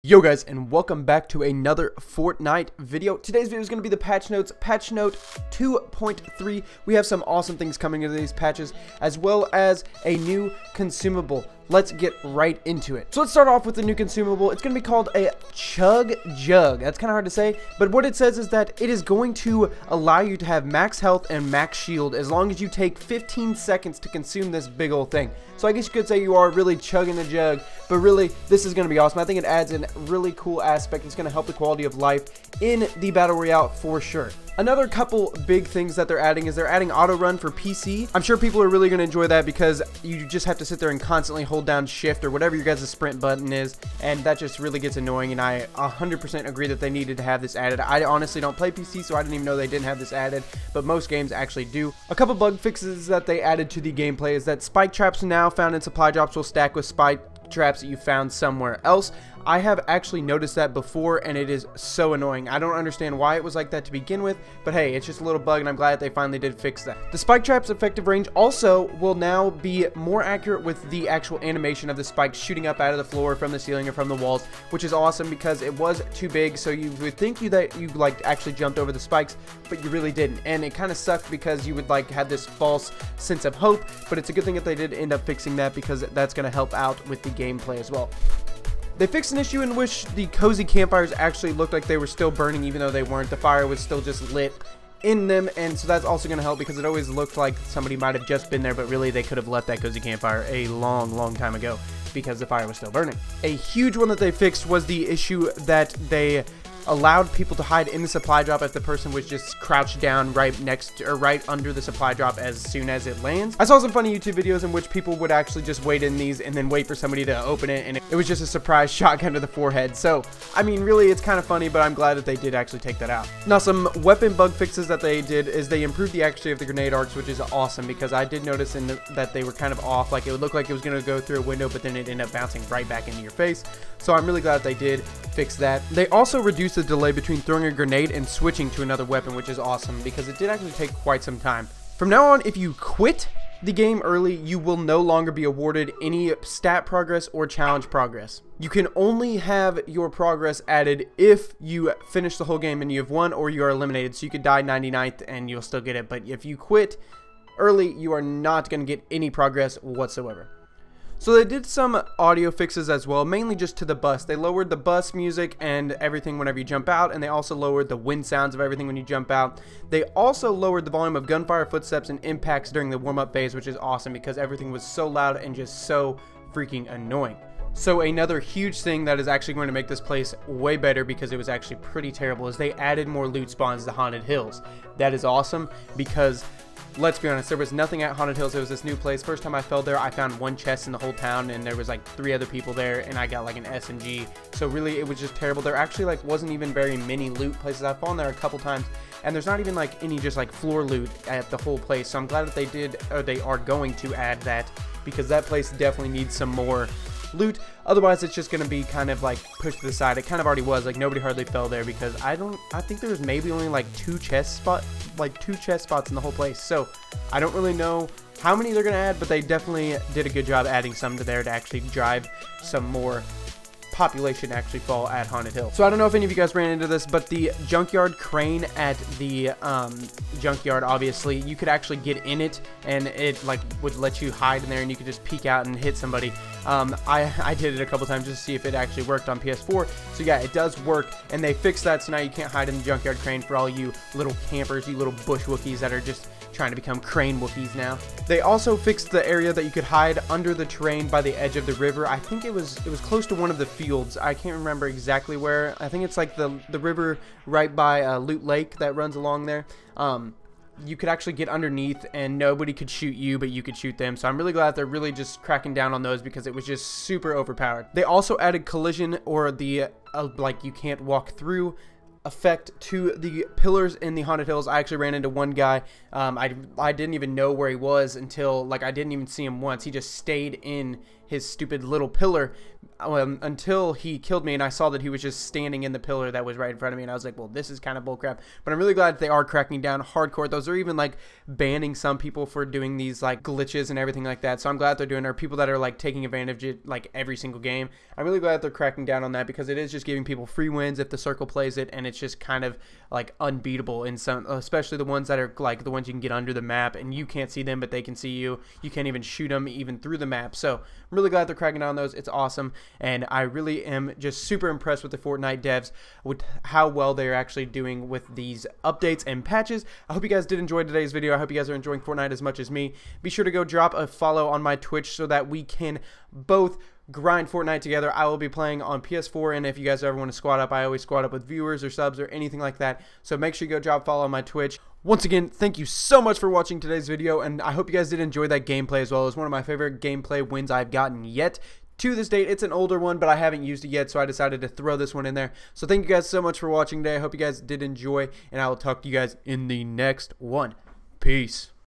Yo guys, and welcome back to another Fortnite video. Today's video is going to be the patch notes, patch note 2.3. We have some awesome things coming into these patches, as well as a new consumable. Let's get right into it. So let's start off with the new consumable. It's going to be called a CHUG JUG. That's kind of hard to say, but what it says is that it is going to allow you to have max health and max shield as long as you take 15 seconds to consume this big old thing. So I guess you could say you are really chugging the jug, but really this is going to be awesome. I think it adds a really cool aspect. It's going to help the quality of life in the Battle Royale for sure. Another couple big things that they're adding is they're adding auto run for PC. I'm sure people are really going to enjoy that because you just have to sit there and constantly hold down shift or whatever your guys' sprint button is, and that just really gets annoying, and I 100% agree that they needed to have this added. I honestly don't play PC, so I didn't even know they didn't have this added, but most games actually do. A couple bug fixes that they added to the gameplay is that spike traps now found in supply drops will stack with spike traps that you found somewhere else. I have actually noticed that before, and it is so annoying. I don't understand why it was like that to begin with, but hey, it's just a little bug, and I'm glad that they finally did fix that. The spike trap's effective range also will now be more accurate with the actual animation of the spikes shooting up out of the floor, from the ceiling, or from the walls, which is awesome because it was too big, so you would think that you like actually jumped over the spikes, but you really didn't, and it kind of sucked because you would like have this false sense of hope, but it's a good thing that they did end up fixing that because that's going to help out with the gameplay as well. They fixed an issue in which the cozy campfires actually looked like they were still burning even though they weren't. The fire was still just lit in them, and so that's also going to help because it always looked like somebody might have just been there, but really they could have left that cozy campfire a long time ago because the fire was still burning. A huge one that they fixed was the issue that they allowed people to hide in the supply drop if the person was just crouched down right next or right under the supply drop as soon as it lands. I saw some funny YouTube videos in which people would actually just wait in these and then wait for somebody to open it, and it was just a surprise shotgun to the forehead. So I mean, really, it's kind of funny, but I'm glad that they did actually take that out. Now, some weapon bug fixes that they did is they improved the accuracy of the grenade arcs, which is awesome because I did notice that they were kind of off. Like, it would look like it was going to go through a window, but then it ended up bouncing right back into your face. So I'm really glad they did fix that. They also reduced the delay between throwing a grenade and switching to another weapon, which is awesome because it did actually take quite some time. From now on, if you quit the game early, you will no longer be awarded any stat progress or challenge progress. You can only have your progress added if you finish the whole game and you have won or you are eliminated. So you could die 99th and you'll still get it, but if you quit early, you are not going to get any progress whatsoever. So they did some audio fixes as well, mainly just to the bus. They lowered the bus music and everything whenever you jump out, and they also lowered the wind sounds of everything when you jump out. They also lowered the volume of gunfire, footsteps, and impacts during the warm-up phase, which is awesome because everything was so loud and just so freaking annoying. So another huge thing that is actually going to make this place way better because it was actually pretty terrible is they added more loot spawns to Haunted Hills. That is awesome because, let's be honest, there was nothing at Haunted Hills. It was this new place. First time I fell there, I found one chest in the whole town, and there was like 3 other people there, and I got like an SMG. So really, it was just terrible. There actually like wasn't even very many loot places. I've fallen there a couple times, and there's not even like any just like floor loot at the whole place. So I'm glad that they did, or they are going to add that, because that place definitely needs some more loot. Otherwise, it's just going to be kind of like pushed to the side. It kind of already was. Like, nobody hardly fell there because I think there was maybe only like 2 chest spots in the whole place. So I don't really know how many they're going to add, but they definitely did a good job adding some to there to actually drive some more population actually fall at Haunted Hill. So I don't know if any of you guys ran into this, but the junkyard crane at the junkyard, obviously you could actually get in it, and it like would let you hide in there, and you could just peek out and hit somebody. I did it a couple times just to see if it actually worked on PS4. So yeah, it does work, and they fixed that, so now you can't hide in the junkyard crane for all you little campers, you little bush Wookiees that are just trying to become crane Wookiees now. They also fixed the area that you could hide under the terrain by the edge of the river. I think it was close to one of the fields. I can't remember exactly where. I think it's like the river right by Loot Lake that runs along there. You could actually get underneath and nobody could shoot you, but you could shoot them. So I'm really glad they're really just cracking down on those because it was just super overpowered. They also added collision, or the like you can't walk through effect to the pillars in the Haunted Hills. I actually ran into one guy. I didn't even know where he was until, like, I didn't even see him once. He just stayed in his stupid little pillar until he killed me, and I saw that he was just standing in the pillar that was right in front of me, and I was like, well, this is kind of bullcrap. But I'm really glad that they are cracking down hardcore. Those are even like banning some people for doing these like glitches and everything like that. So I'm glad they're doing it. Or people that are like taking advantage of it like every single game. I'm really glad they're cracking down on that, because it is just giving people free wins if the circle plays it, and it's just kind of like unbeatable in some, especially the ones that are like the ones you can get under the map and you can't see them but they can see you. You can't even shoot them even through the map. So I'm really glad they're cracking down on those. It's awesome, and I really am just super impressed with the Fortnite devs, with how well they're actually doing with these updates and patches. I hope you guys did enjoy today's video. I hope you guys are enjoying Fortnite as much as me. Be sure to go drop a follow on my Twitch so that we can both grind Fortnite together. I will be playing on PS4, and if you guys ever want to squad up, I always squad up with viewers or subs or anything like that. So make sure you go drop follow on my Twitch. Once again, thank you so much for watching today's video, and I hope you guys did enjoy that gameplay as well. It was one of my favorite gameplay wins I've gotten yet. To this date, it's an older one, but I haven't used it yet, so I decided to throw this one in there. So thank you guys so much for watching today. I hope you guys did enjoy, and I will talk to you guys in the next one. Peace.